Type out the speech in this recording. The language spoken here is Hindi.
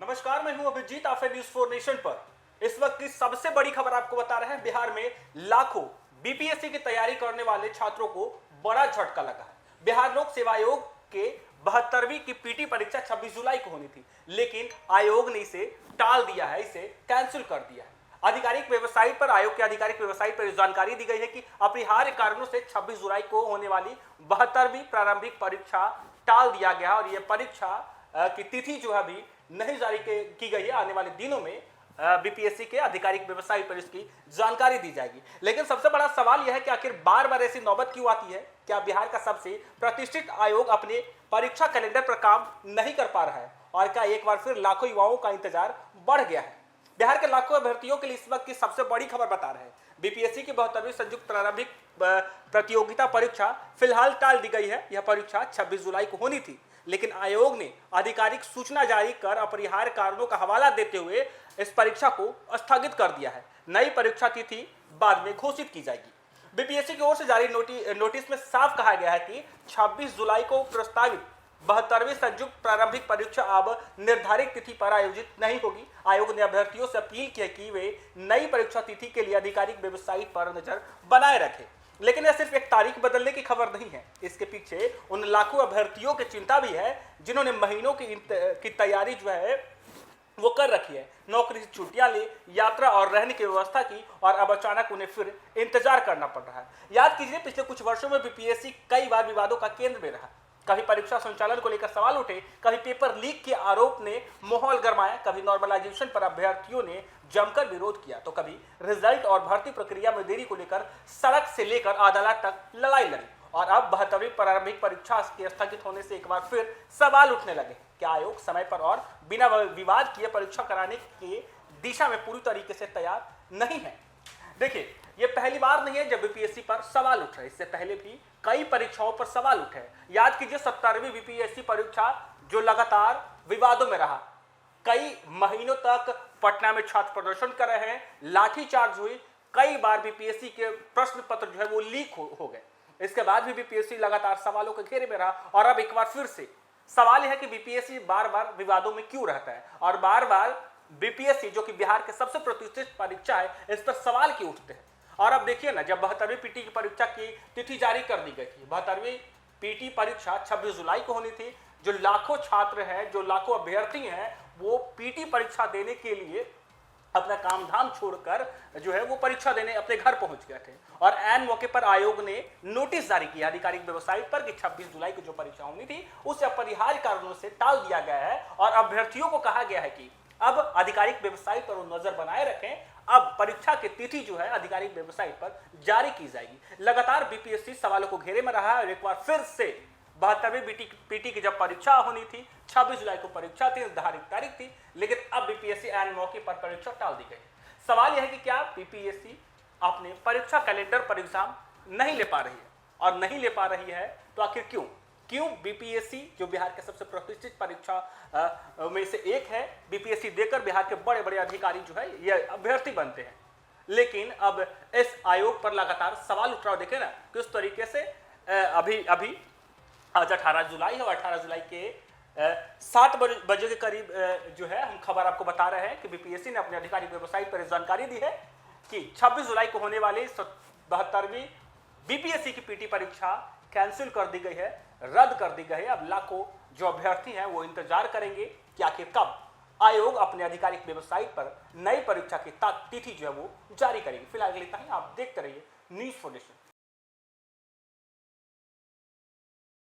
नमस्कार, मैं हूं अभिजीत। आप न्यूज़ 4 नेशन पर इस वक्त की सबसे बड़ी खबर आपको बता रहे हैं। बिहार में लाखों बीपीएससी की तैयारी करने वाले छात्रों को बड़ा झटका लगा है। बिहार लोक सेवा आयोग के 72वीं की पीटी परीक्षा 26 जुलाई को होनी थी, लेकिन आयोग ने इसे टाल दिया है, इसे कैंसिल कर दिया है। आधिकारिक वेबसाइट पर, आयोग की आधिकारिक वेबसाइट पर जानकारी दी गई है कि अपरिहार्य कारणों से 26 जुलाई को होने वाली 72वीं प्रारंभिक परीक्षा टाल दिया गया और यह परीक्षा की तिथि जो है अभी नहीं जारी की गई है। आने वाले दिनों में बीपीएससी के आधिकारिक वेबसाइट पर इसकी जानकारी दी जाएगी। लेकिन सबसे बड़ा सवाल यह है कि आखिर बार बार ऐसी नौबत क्यों आती है? क्या बिहार का सबसे प्रतिष्ठित आयोग अपने परीक्षा कैलेंडर पर काम नहीं कर पा रहा है और क्या एक बार फिर लाखों युवाओं का इंतजार बढ़ गया है? बिहार के लाखों अभ्यर्थियों के लिए इस वक्त की सबसे बड़ी खबर बता रहे हैं। बीपीएससी की 72वीं संयुक्त प्रारंभिक प्रतियोगिता परीक्षा फिलहाल टाल दी गई है। यह परीक्षा 26 जुलाई को होनी थी, लेकिन आयोग ने आधिकारिक सूचना जारी कर अपरिहार्य कारणों का हवाला देते हुए इस परीक्षा को स्थगित कर दिया है। नई परीक्षा तिथि बाद में घोषित की जाएगी। बीपीएससी की ओर से जारी नोटिस में साफ कहा गया है कि 26 जुलाई को प्रस्तावित 72वीं संयुक्त प्रारंभिक परीक्षा अब निर्धारित तिथि पर आयोजित नहीं होगी। आयोग ने अभ्यर्थियों से अपील की है कि वे नई परीक्षा तिथि के लिए आधिकारिक वेबसाइट पर नजर बनाए रखें। लेकिन यह सिर्फ एक तारीख बदलने की खबर नहीं है, इसके पीछे उन लाखों अभ्यर्थियों की चिंता भी है जिन्होंने महीनों की तैयारी जो है वो कर रखी है। नौकरी से छुट्टियां ली, यात्रा और रहने की व्यवस्था की और अब अचानक उन्हें फिर इंतजार करना पड़ रहा है। याद कीजिए, पिछले कुछ वर्षों में बीपीएससी कई बार विवादों का केंद्र में रहा। कभी परीक्षा संचालन को लेकर सवाल उठे, कभी पेपर लीक के आरोप ने माहौल गरमाया, कभी नॉर्मलाइजेशन पर अभ्यर्थियों ने जमकर विरोध किया, तो कभी रिजल्ट और भर्ती प्रक्रिया में देरी को लेकर सड़क से लेकर अदालत तक लड़ाई लड़ी। और अब 72वीं प्रारंभिक परीक्षा के स्थगित होने से एक बार फिर सवाल उठने लगे। क्या आयोग समय पर और बिना विवाद किए परीक्षा कराने की दिशा में पूरी तरीके से तैयार नहीं है? देखिए, ये पहली बार नहीं है जब बीपीएससी पर सवाल उठ रहे हैं। इससे पहले भी कई परीक्षाओं पर सवाल उठे हैं। याद कीजिए, 70वीं बीपीएससी परीक्षा जो लगातार विवादों में रहा। कई महीनों तक पटना में छात्र प्रदर्शन कर रहे हैं, लाठीचार्ज हुई, कई बार बीपीएससी के प्रश्न पत्र जो है वो लीक हो गए। इसके बाद भी बीपीएससी लगातार सवालों के घेरे में रहा और अब एक बार फिर से सवाल यह है कि बीपीएससी बार बार विवादों में क्यों रहता है और बार बार बीपीएससी जो कि बिहार के सबसे प्रतिष्ठित परीक्षा है, इस पर सवाल क्यों उठते हैं। और अब देखिए ना, जब 72वीं पीटी की परीक्षा की तिथि जारी कर दी गई थी, 72वीं पीटी परीक्षा 26 जुलाई को होनी थी। जो लाखों छात्र हैं, जो लाखों अभ्यर्थी हैं, वो पीटी परीक्षा देने के लिए अपना काम धाम छोड़कर जो है वो परीक्षा देने अपने घर पहुंच गए थे। और ऐन मौके पर आयोग ने नोटिस जारी किया आधिकारिक वेबसाइट पर कि 26 जुलाई को जो परीक्षा होनी थी उसे अपरिहार्य कारणों से टाल दिया गया है और अभ्यर्थियों को कहा गया है कि अब आधिकारिक वेबसाइट पर वो नजर बनाए रखें। अब परीक्षा की तिथि जो है आधिकारिक वेबसाइट पर जारी की जाएगी। लगातार बीपीएससी सवालों को घेरे में रहा है और एक बार फिर से 72वीं पीटी की जब परीक्षा होनी थी, 26 जुलाई को परीक्षा थी, निर्धारित तारीख थी, लेकिन अब बीपीएससी ऐन मौके पर परीक्षा टाल दी गई। सवाल यह है कि क्या बीपीएससी अपने परीक्षा कैलेंडर पर एग्जाम नहीं ले पा रही है, और नहीं ले पा रही है तो आखिर क्यों बीपीएससी जो बिहार के सबसे प्रतिष्ठित परीक्षा में से एक है, बीपीएससी देकर बिहार के बड़े बड़े अधिकारी जो है ये अभ्यर्थी बनते हैं, लेकिन अब इस आयोग पर लगातार सवाल उठ रहा है। देखे ना किस तरीके से अभी आज 18 जुलाई है और 18 जुलाई के 7 बजे के करीब जो है हम खबर आपको बता रहे हैं कि बीपीएससी ने अपने आधिकारिक वेबसाइट पर जानकारी दी है कि 26 जुलाई को होने वाली 72वीं बीपीएससी की पीटी परीक्षा कैंसिल कर दी गई है, रद्द कर दी गई है। अब लाखों जो अभ्यर्थी हैं वो इंतजार करेंगे कि आखिर कब आयोग अपने आधिकारिक वेबसाइट पर नई परीक्षा की तिथि जो है वो जारी करेगी। फिलहाल इतना ही। आप देखते रहिए न्यूज़ 4 नेशन।